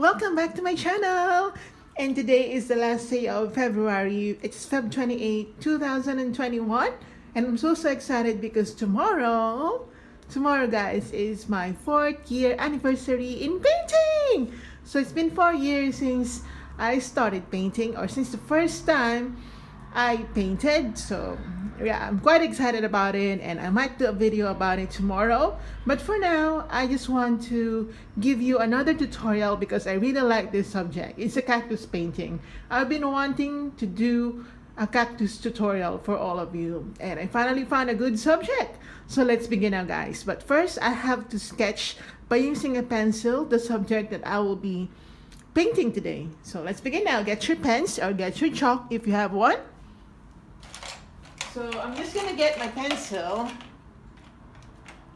Welcome back to my channel. And today is the last day of February. It's Feb 28, 2021. And I'm so excited because tomorrow guys, is my 4th year anniversary in painting. So it's been 4 years since I started painting, or since the first time I painted. So yeah, I'm quite excited about it, and I might do a video about it tomorrow. But for now, I just want to give you another tutorial because I really like this subject. It's a cactus painting. I've been wanting to do a cactus tutorial for all of you, and I finally found a good subject. So let's begin now, guys. But first, I have to sketch by using a pencil the subject that I will be painting today. So let's begin now. Get your pens or get your chalk if you have one. So I'm just gonna get my pencil.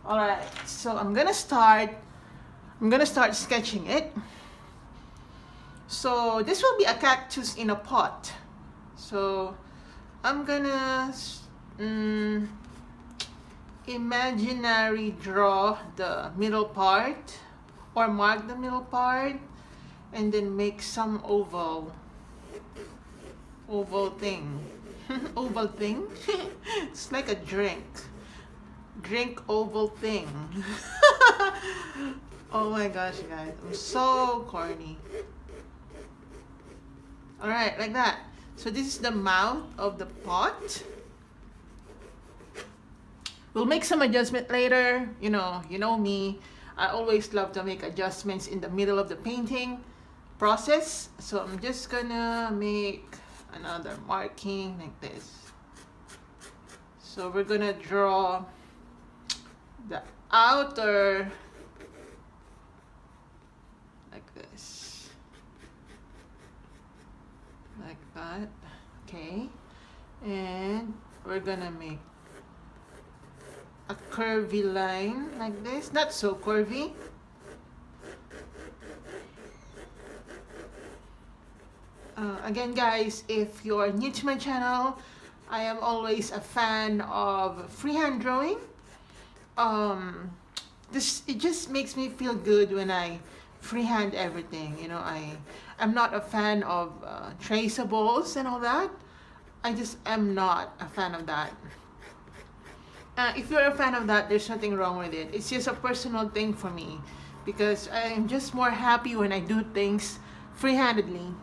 Alright, so I'm gonna start sketching it. So this will be a cactus in a pot. So I'm gonna imaginary draw the middle part, or mark the middle part, and then make some oval thing. Oval thing. It's like a drink oval thing. Oh my gosh, guys, I'm so corny. All right, like that. So this is the mouth of the pot. We'll make some adjustment later. You know me, I always love to make adjustments in the middle of the painting process. So I'm just gonna make another marking like this. So we're gonna draw the outer like this, like that. Okay, and we're gonna make a curvy line like this, not so curvy. Again, guys, if you're new to my channel, I am always a fan of freehand drawing. It just makes me feel good when I freehand everything. I'm not a fan of traceables and all that. I just am not a fan of that. If you're a fan of that, there's nothing wrong with it. It's just a personal thing for me, because I'm just more happy when I do things freehandedly.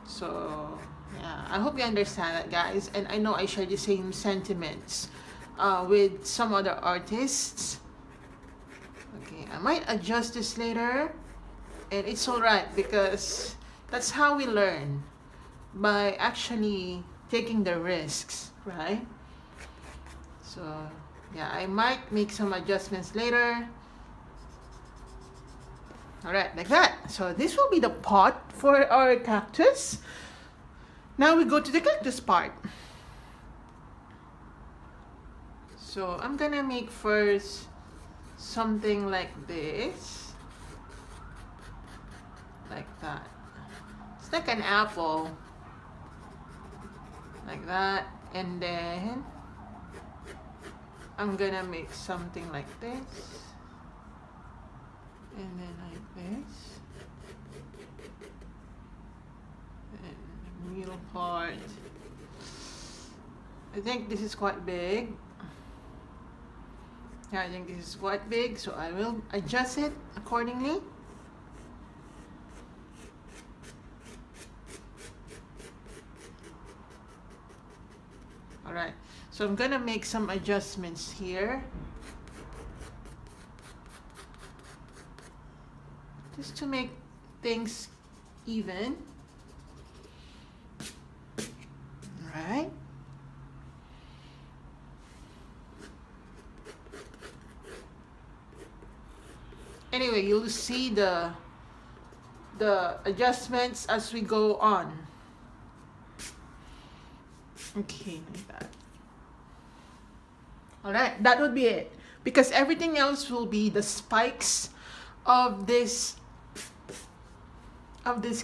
So yeah, I hope you understand that, guys. And I know I share the same sentiments with some other artists. Okay, I might adjust this later, and it's alright, because that's how we learn, by actually taking the risks, right? So yeah, I might make some adjustments later. Alright, like that. So this will be the pot for our cactus. Now we go to the cactus part. So I'm gonna make first something like this. Like that. It's like an apple. Like that. And then I'm gonna make something like this. And then like this, and the middle part. I think this is quite big. Yeah, I think this is quite big, so I will adjust it accordingly. Alright, so I'm gonna make some adjustments here, just to make things even. Right? Anyway, you'll see the adjustments as we go on. Okay, like that. Alright, that would be it. Because everything else will be the spikes of this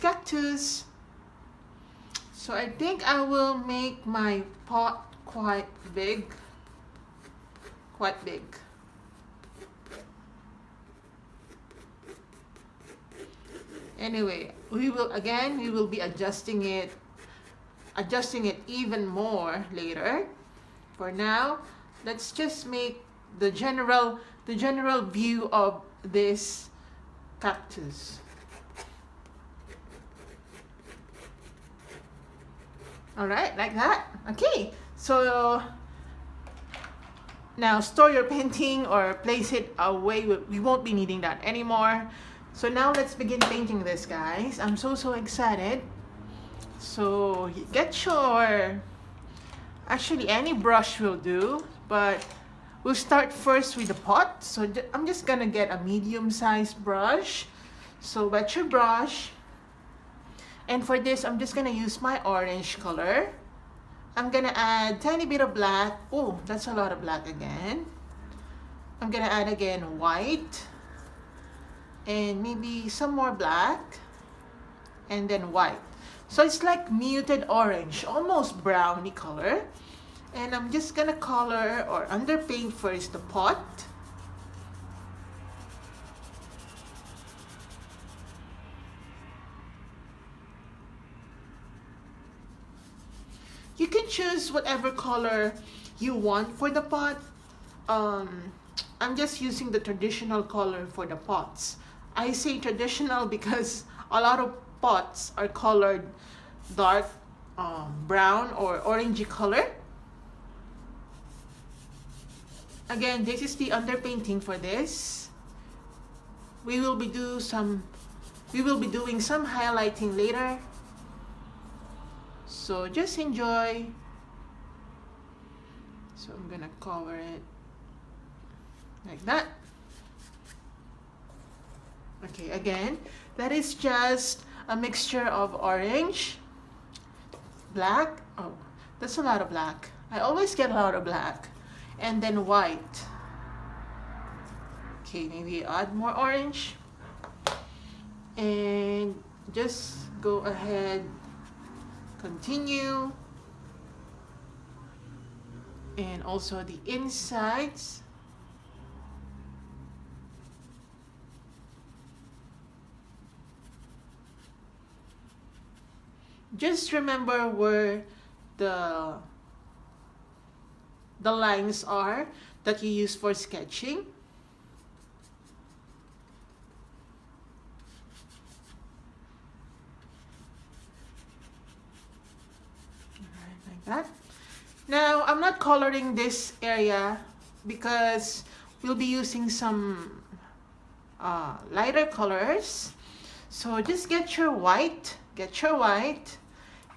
cactus. So I think I will make my pot quite big. Anyway, we will be adjusting it even more later. For now, let's just make the general view of this cactus. All right, like that. Okay, so now store your painting or place it away. We won't be needing that anymore. So now let's begin painting this, guys. I'm so excited. So get your, actually any brush will do, but we'll start first with the pot. So I'm just gonna get a medium-sized brush. So wet your brush. And for this, I'm just gonna use my orange color. I'm gonna add tiny bit of black. Oh, that's a lot of black again. I'm gonna add again white. And maybe some more black. And then white. So it's like muted orange, almost browny color. And I'm just gonna color or underpaint first the pot. You can choose whatever color you want for the pot. I'm just using the traditional color for the pots. I say traditional because a lot of pots are colored dark brown or orangey color. Again, this is the underpainting for this. We will be doing some highlighting later. So just enjoy. So I'm gonna cover it like that. Okay, again, that is just a mixture of orange, black. Oh, that's a lot of black. I always get a lot of black. And then white. Okay, maybe add more orange. And just go ahead, continue. And also the insides. Just remember where the lines are that you use for sketching. Alright, like that. Now, I'm not coloring this area because we'll be using some lighter colors. So just get your white,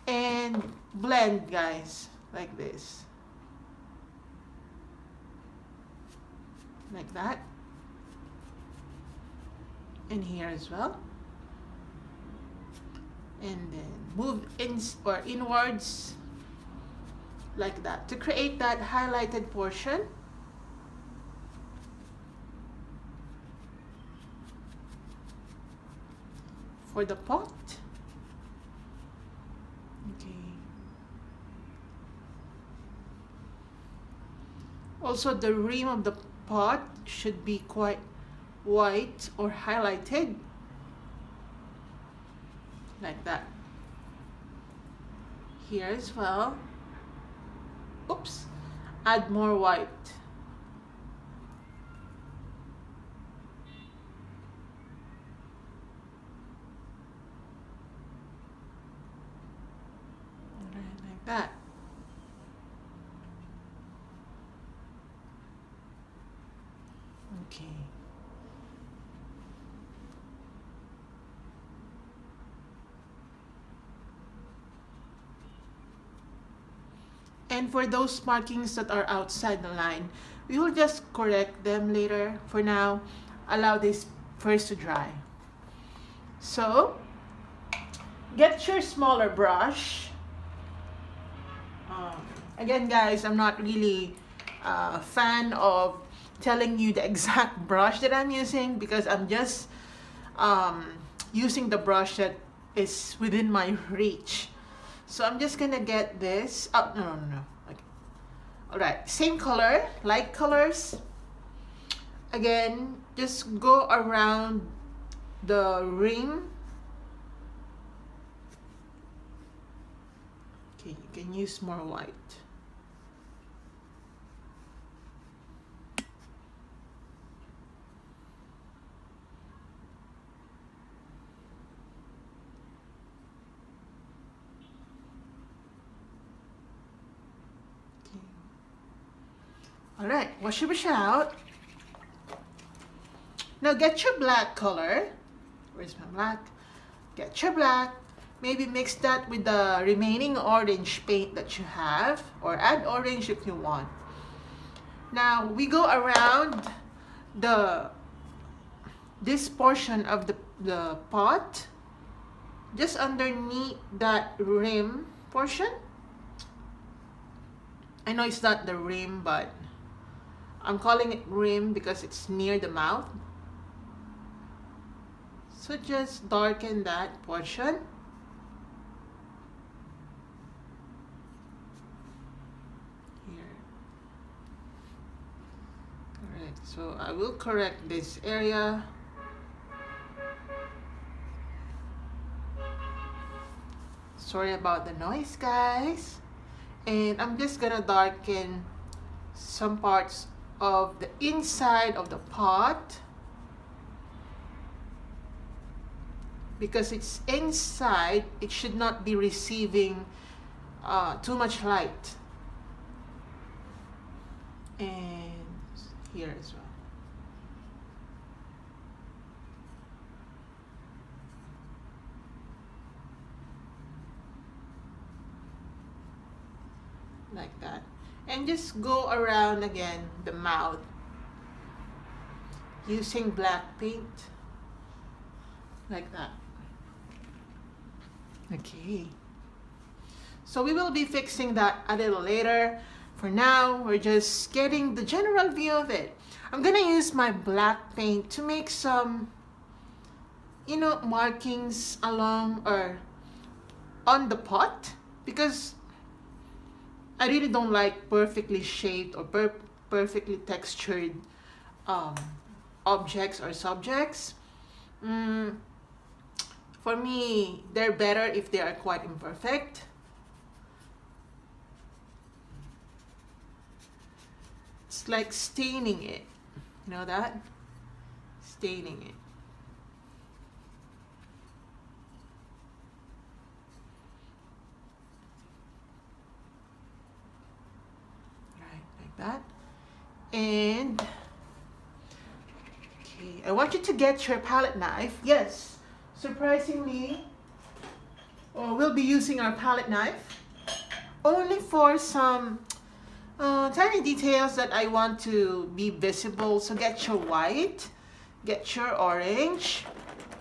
and blend, guys, like this. Like that. And here as well. And then move in or inwards like that to create that highlighted portion. For the pot. Okay. Also, the rim of the pot should be quite white or highlighted like that. Here as well. Oops, add more white. Like that. Okay. And for those markings that are outside the line, we will just correct them later. For now, allow this first to dry. So, get your smaller brush. Again, guys, I'm not really a fan of telling you the exact brush that I'm using because I'm just using the brush that is within my reach. So I'm just gonna get this. Oh, no. Okay. All right, same color, light colors. Again, just go around the rim Okay, you can use more white. All right, wash your brush out. Now get your black color. Where's my black? Get your black. Maybe mix that with the remaining orange paint that you have, or add orange if you want. Now we go around this portion of the pot, just underneath that rim portion. I know it's not the rim, but I'm calling it rim because it's near the mouth. So just darken that portion. Here. Correct. So I will correct this area. Sorry about the noise, guys. And I'm just gonna darken some parts of the inside of the pot, because it's inside, it should not be receiving too much light. And here as well. Like that. And just go around again the mouth using black paint, like that. Okay, so we will be fixing that a little later. For now, we're just getting the general view of it. I'm gonna use my black paint to make some, you know, markings along or on the pot, because I really don't like perfectly shaped or perfectly textured objects or subjects. For me, they're better if they are quite imperfect. It's like staining it. You know that? Staining it. That. And okay, I want you to get your palette knife. Yes, surprisingly, we'll be using our palette knife only for some tiny details that I want to be visible. So get your white, get your orange,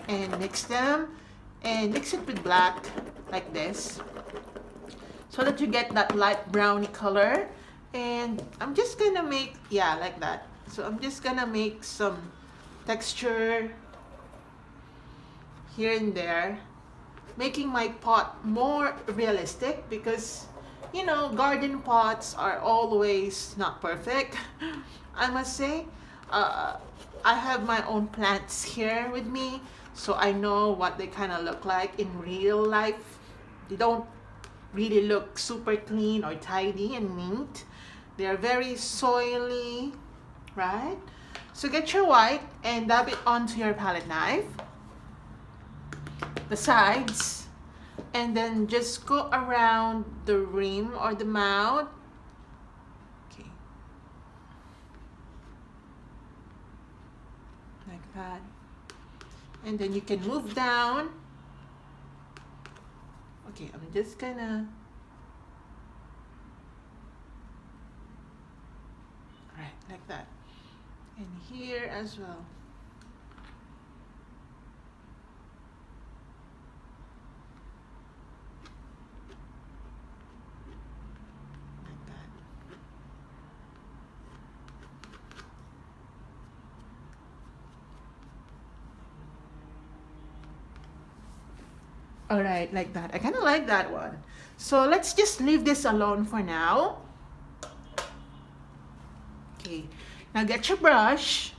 and mix them, and mix it with black like this, so that you get that light browny color. And I'm just gonna make, yeah, like that. So I'm just gonna make some texture here and there, making my pot more realistic, because, you know, garden pots are always not perfect. I must say, I have my own plants here with me, so I know what they kind of look like in real life. They don't really look super clean or tidy and neat. They are very soily, right? So get your white and dab it onto your palette knife, the sides, and then just go around the rim or the mouth. Okay. Like that. And then you can move down. Okay, I'm just gonna, right, like that. And here as well. Like that. All right, like that. I kind of like that one. So let's just leave this alone for now. Okay, now get your brush.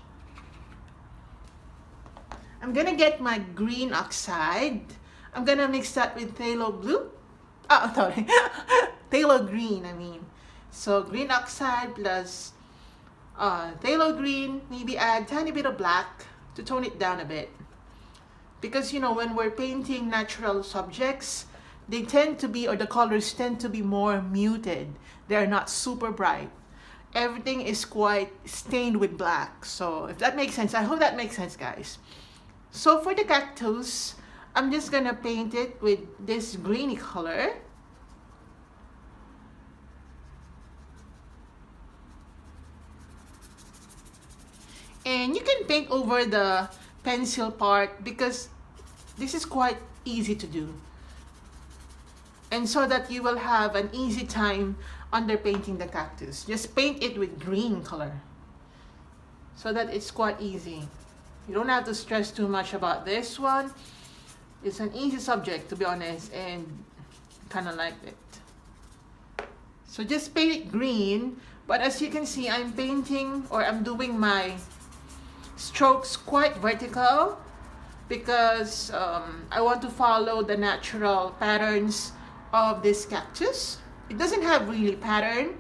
I'm gonna get my green oxide. I'm gonna mix that with phthalo blue. Oh, sorry. Phthalo green, I mean. So green oxide plus phthalo green, maybe add tiny bit of black to tone it down a bit. Because you know, when we're painting natural subjects, they tend to be, or the colors tend to be more muted. They're not super bright. Everything is quite stained with black. So if that makes sense, I hope that makes sense, guys. So for the cactus, I'm just gonna paint it with this greeny color. And you can paint over the pencil part because this is quite easy to do. And so that you will have an easy time under painting the cactus. Just paint it with green color so that it's quite easy. You don't have to stress too much about this one. It's an easy subject, to be honest, and kind of liked it. So just paint it green, but as you can see, I'm painting, or I'm doing my strokes quite vertical because I want to follow the natural patterns of this cactus. It doesn't have really pattern.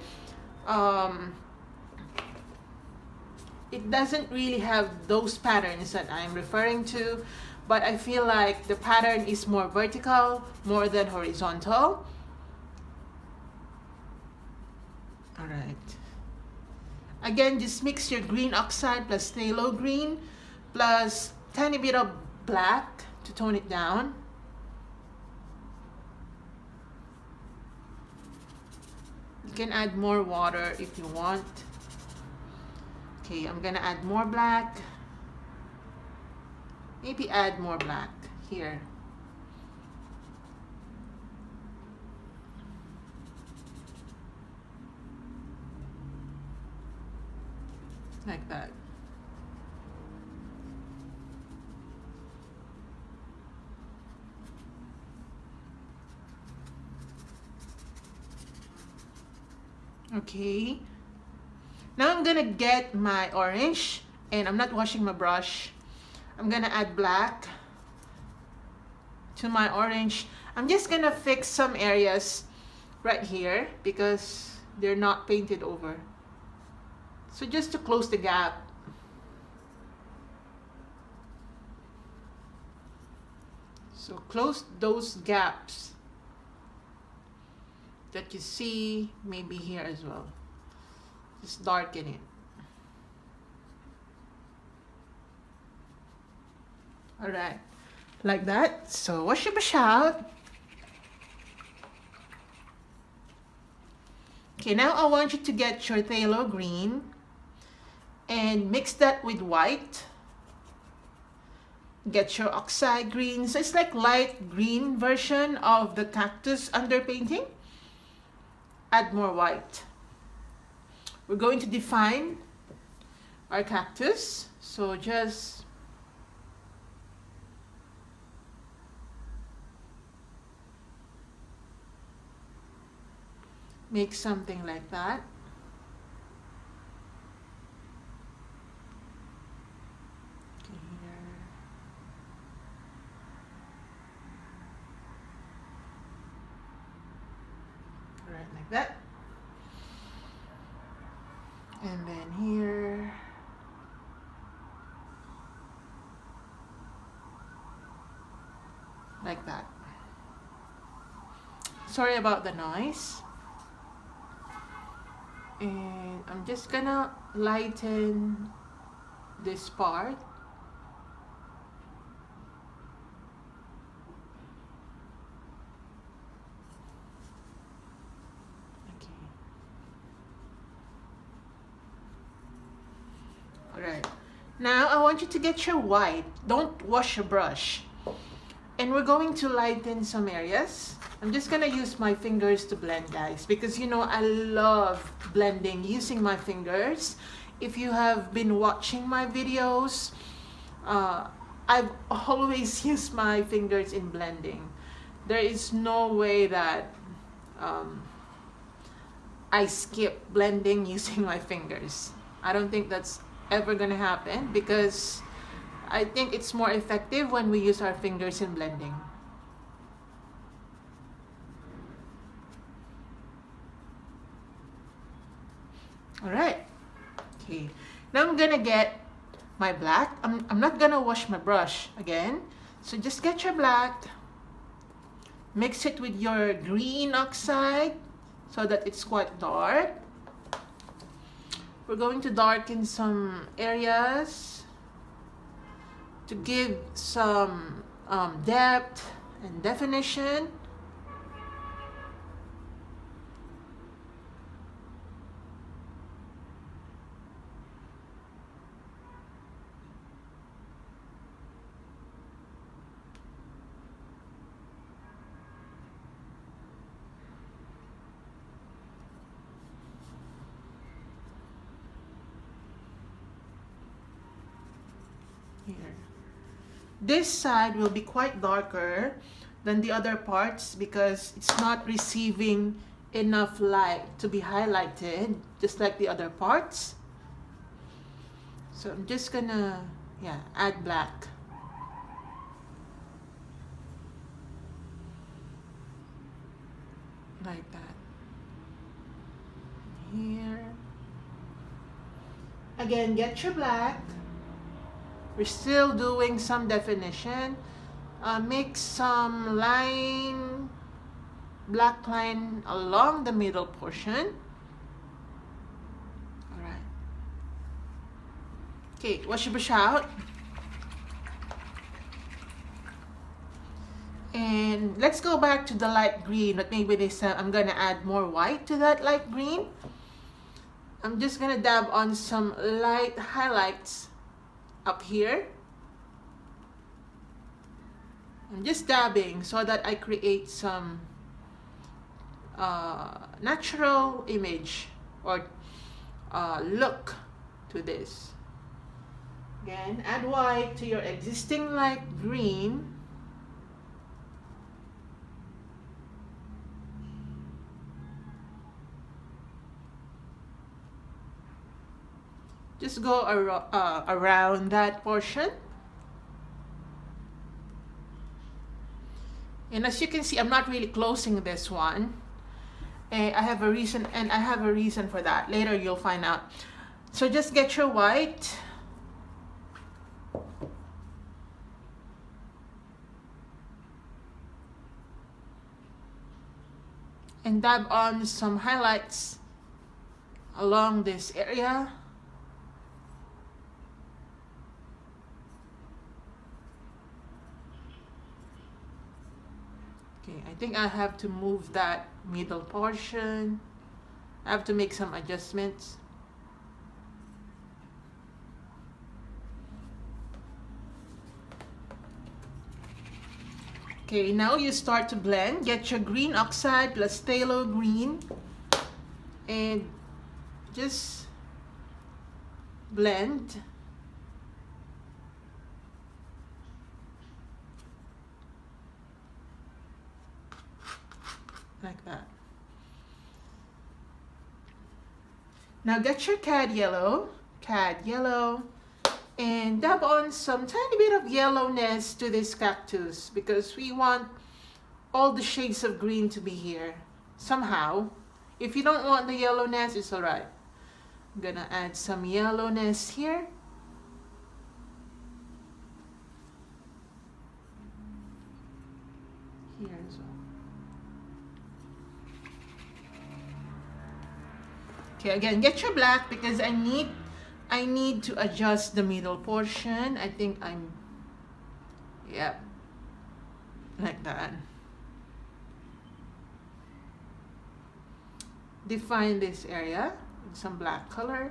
It doesn't really have those patterns that I'm referring to, but I feel like the pattern is more vertical more than horizontal. All right. Again, just mix your green oxide plus phthalo green plus tiny bit of black to tone it down. You can add more water if you want. Okay, I'm gonna add more black. Maybe add more black here. Like that. Okay. Now I'm gonna get my orange, and I'm not washing my brush. I'm gonna add black to my orange. I'm just gonna fix some areas right here because they're not painted over. So just to close the gap. So close those gaps that you see, maybe here as well. Just darken it. All right, like that. So wash your brush out. Okay, now I want you to get your phthalo green and mix that with white. Get your oxide green. So it's like light green version of the cactus underpainting. Add more white. We're going to define our cactus. So just make something like that. Right, like that. And then here. Like that. Sorry about the noise. And I'm just gonna lighten this part. Okay. Alright. Now I want you to get your white. Don't wash your brush. And we're going to lighten some areas. I'm just gonna use my fingers to blend, guys, because you know I love blending using my fingers. If you have been watching my videos, I've always used my fingers in blending. There is no way that I skip blending using my fingers. I don't think that's ever gonna happen because I think it's more effective when we use our fingers in blending. All right. Okay. Now I'm gonna get my black. I'm not gonna wash my brush again. So just get your black, mix it with your green oxide so that it's quite dark. We're going to darken some areas to give some depth and definition. Here. This side will be quite darker than the other parts because it's not receiving enough light to be highlighted, just like the other parts. So I'm just gonna, add black. Like that. Here. Again, get your black. We're still doing some definition. Make some line, black line along the middle portion. All right. Okay, wash your brush out. And let's go back to the light green, but maybe this time I'm gonna add more white to that light green. I'm just gonna dab on some light highlights up here. I'm just dabbing so that I create some natural image or look to this. Again, add white to your existing light green. Just go around that portion. And as you can see, I'm not really closing this one. I have a reason for that. Later you'll find out. So just get your white. And dab on some highlights along this area. Okay, I think I have to move that middle portion. I have to make some adjustments. Okay, now you start to blend. Get your green oxide plus phthalo green and just blend. Like that. Now get your cad yellow, and dab on some tiny bit of yellowness to this cactus because we want all the shades of green to be here somehow. If you don't want the yellowness, it's alright. I'm gonna add some yellowness here. Here as well. Okay, again, get your black because I need to adjust the middle portion. I think like that. Define this area with some black color.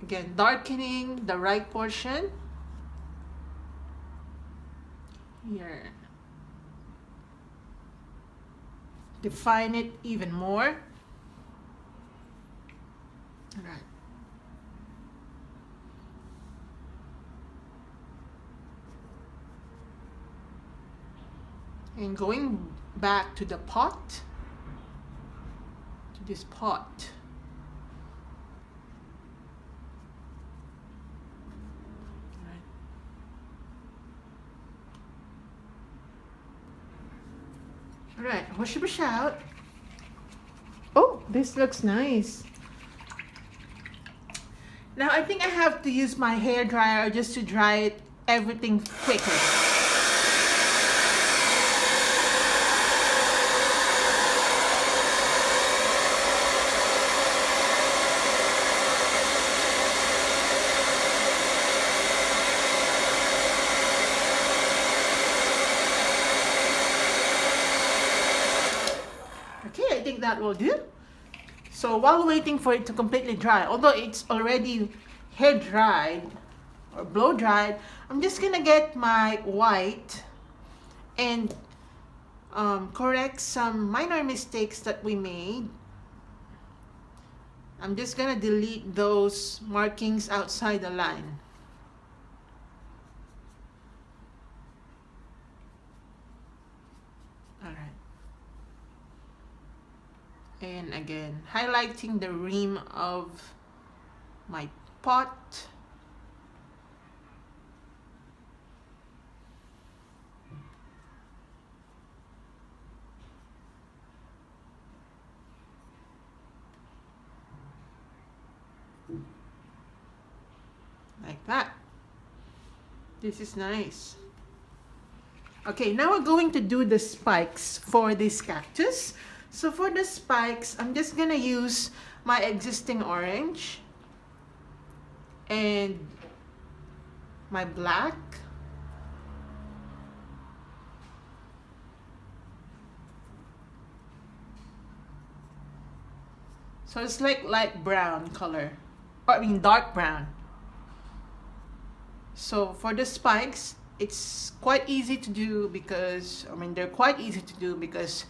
Again, darkening the right portion. Here. Define it even more. All right. And going back to the pot, to this pot. Alright, wash your brush out. Oh, this looks nice. Now I think I have to use my hair dryer just to dry it everything quickly. Okay, I think that will do. So while waiting for it to completely dry, although it's already hair dried or blow dried, I'm just gonna get my white and correct some minor mistakes that we made. I'm just gonna delete those markings outside the line. And again, highlighting the rim of my pot. Like that. This is nice. Okay, now we're going to do the spikes for this cactus. So for the spikes, I'm just gonna use my existing orange and my black. So it's like light brown color, or I mean dark brown. So for the spikes, it's quite easy to do because, they're quite easy to do because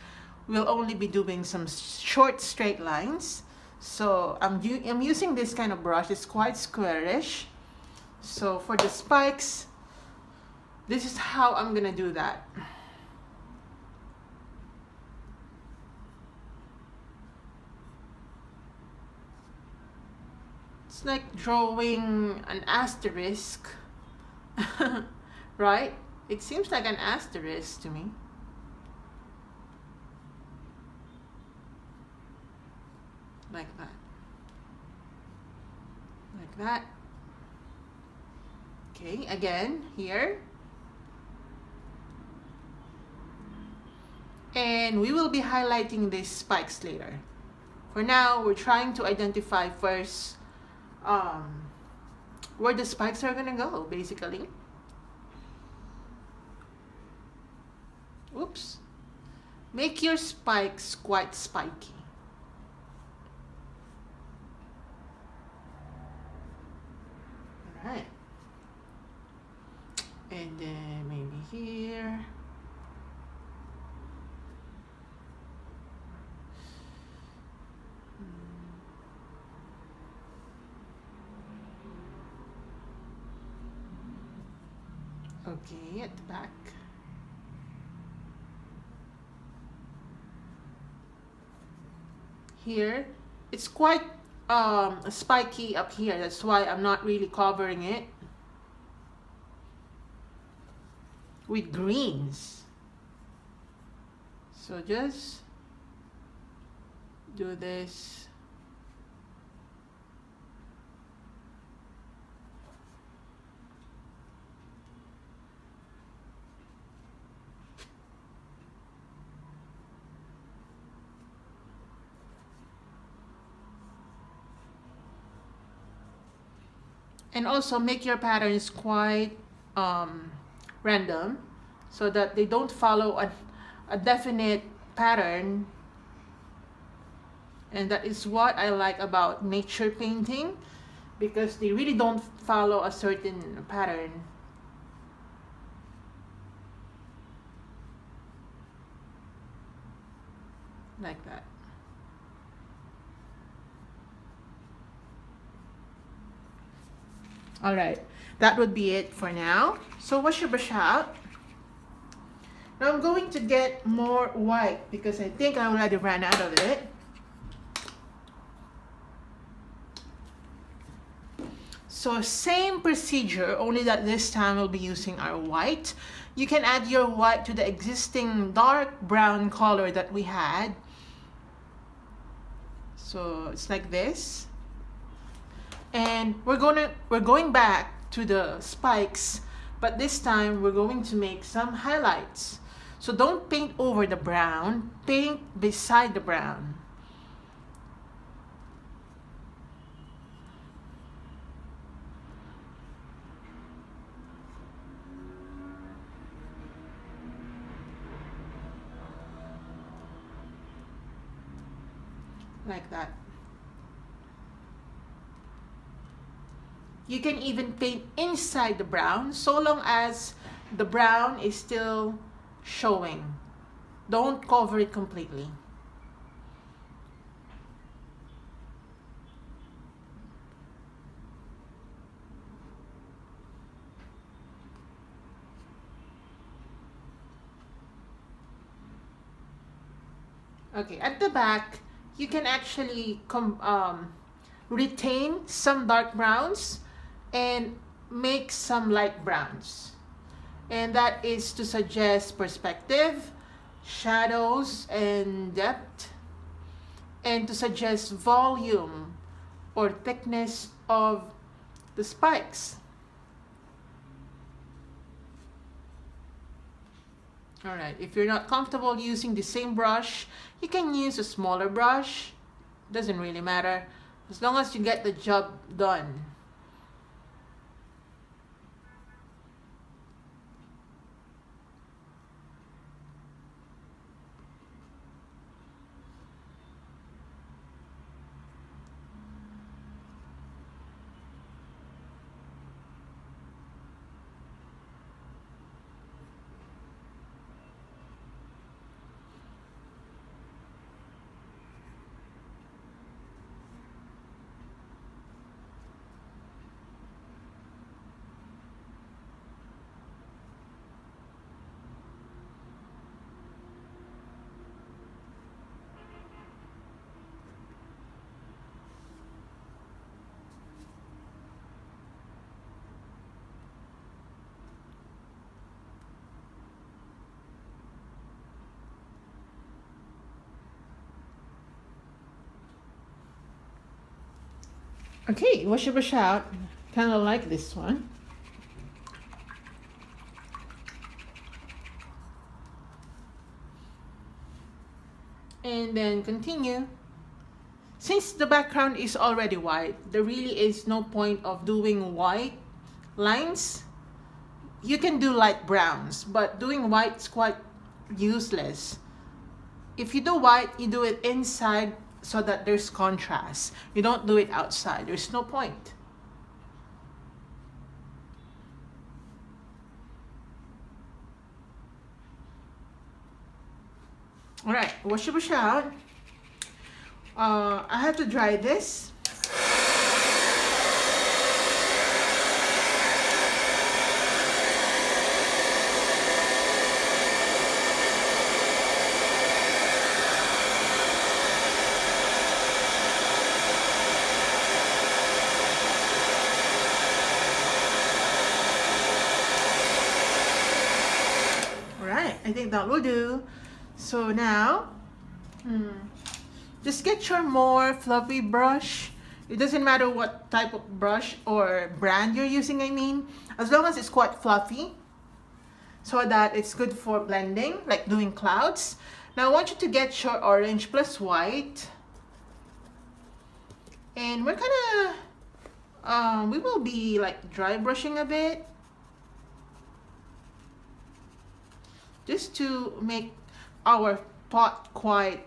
we'll only be doing some short straight lines. So I'm using this kind of brush. It's quite squarish. So for the spikes, this is how I'm gonna do that. It's like drawing an asterisk, right? It seems like an asterisk to me. Like that. Like that. Okay, again, here. And we will be highlighting these spikes later. For now, we're trying to identify first where the spikes are gonna go, basically. Oops. Make your spikes quite spiky. Alright. And then maybe here. Okay, at the back. Here, it's quite spiky up here. That's why I'm not really covering it with greens. So just do this. And also make your patterns quite random so that they don't follow a definite pattern. And that is what I like about nature painting, because they really don't follow a certain pattern. Like that. Alright, that would be it for now. So wash your brush out. Now I'm going to get more white because I think I already ran out of it. So same procedure, only that this time we'll be using our white. You can add your white to the existing dark brown color that we had. So it's like this. And we're going back to the spikes, but this time we're going to make some highlights. So don't paint over the brown, paint beside the brown. Like that. You can even paint inside the brown so long as the brown is still showing. Don't cover it completely. Okay, at the back, you can actually retain some dark browns and make some light browns. And that is to suggest perspective, shadows, and depth, and to suggest volume or thickness of the spikes. Alright, if you're not comfortable using the same brush, you can use a smaller brush. Doesn't really matter, as long as you get the job done. Okay, wash your brush out. Kind of like this one. And then continue. Since the background is already white, there really is no point of doing white lines. You can do light browns, but doing white is quite useless. If you do white, you do it inside so that there's contrast. You don't do it outside. There's no point. Alright, wash your brush out. I have to dry this. Alright, I think that will do. So now, just get your more fluffy brush. It doesn't matter what type of brush or brand you're using, I mean, as long as it's quite fluffy, so that it's good for blending, like doing clouds. Now I want you to get your orange plus white, and we're gonna, we will be like dry brushing a bit, just to make our pot quite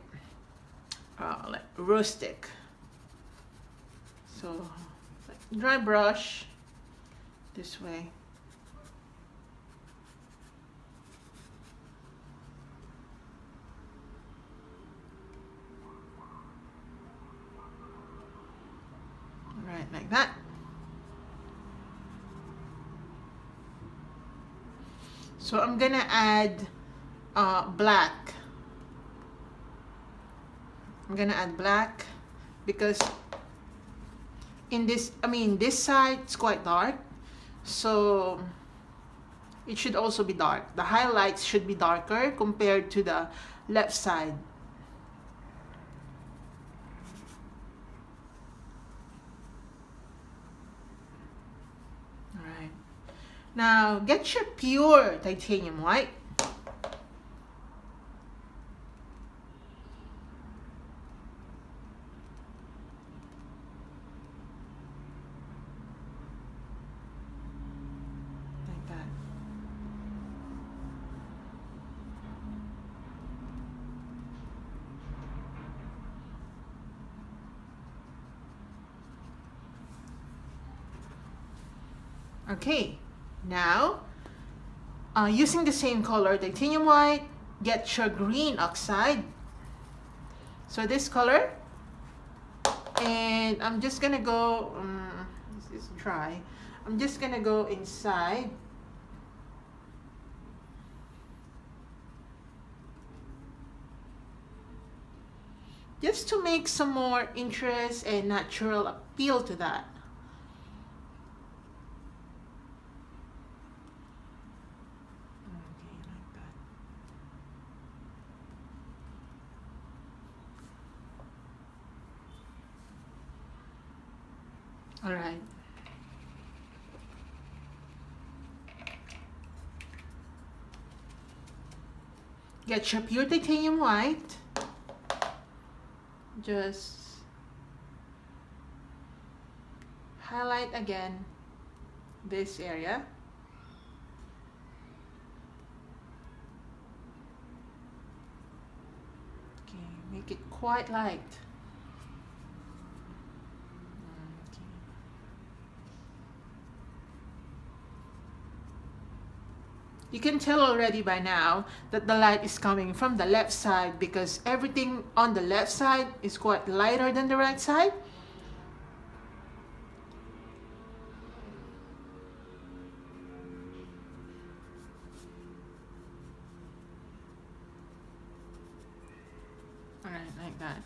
like rustic. So like dry brush this way. Right, like that. So I'm gonna add black. I'm gonna add black because in this, I mean, this side is quite dark, so it should also be dark. The highlights should be darker compared to the left side. All right. Now get your pure titanium white. Okay, now using the same color, titanium white, get your green oxide. So this color, and I'm just gonna go, this is dry, I'm just gonna go inside. Just to make some more interest and natural appeal to that. All right. Get your pure titanium white. Just highlight again this area. Okay, make it quite light. You can tell already by now that the light is coming from the left side because everything on the left side is quite lighter than the right side. All right, like that.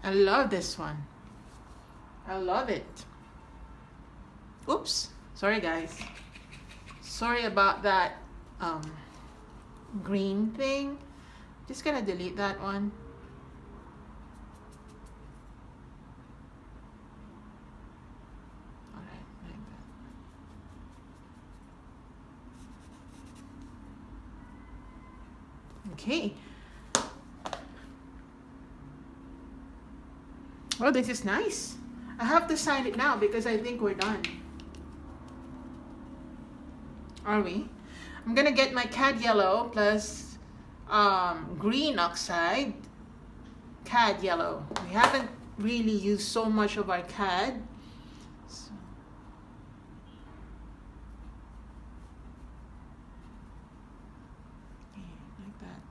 I love this one. I love it. Oops, sorry guys. Sorry about that green thing. Just gonna delete that one. All right, like that. Okay. Oh, this is nice. I have to sign it now because I think we're done. Are we? I'm gonna get my cad yellow plus green oxide. Cad yellow. We haven't really used so much of our cad. So. Okay, like that.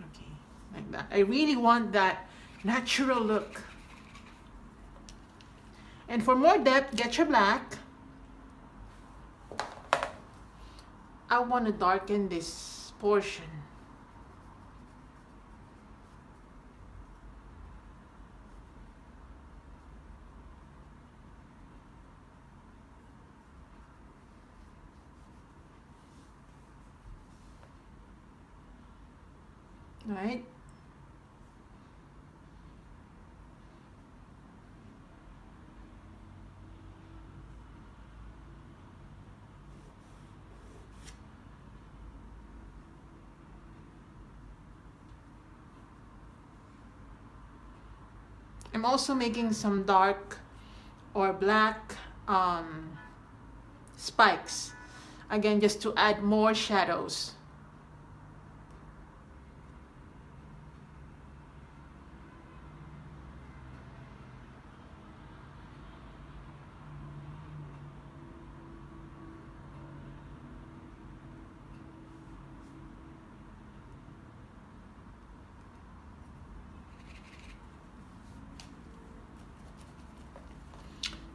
Okay, like that. I really want that natural look. And for more depth, get your black. I want to darken this portion. Right? I'm also making some dark or black spikes Again, just to add more shadows.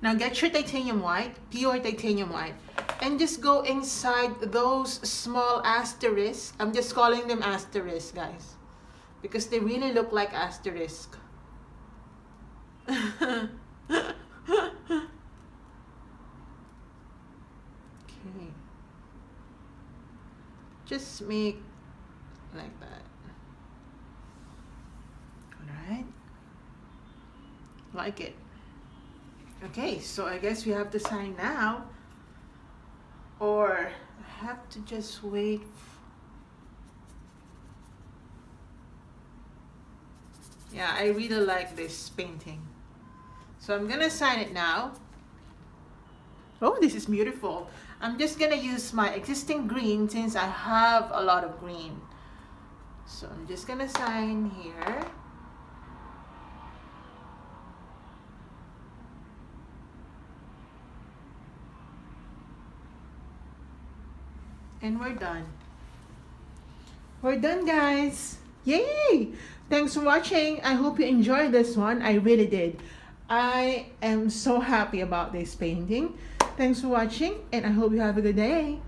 Now get your titanium white, pure titanium white, and just go inside those small asterisks. I'm just calling them asterisks, guys, because they really look like asterisk. Okay. Just make like that. Alright. Like it. Okay, so I guess we have to sign now, or I have to just wait. Yeah, I really like this painting, so I'm gonna sign it now. Oh, this is beautiful. I'm just gonna use my existing green since I have a lot of green, so I'm just gonna sign here. And we're done. We're done, guys. Yay! Thanks for watching. I hope you enjoyed this one. I really did. I am so happy about this painting. Thanks for watching, and I hope you have a good day.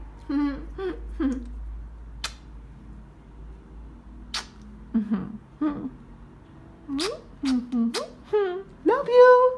Love you.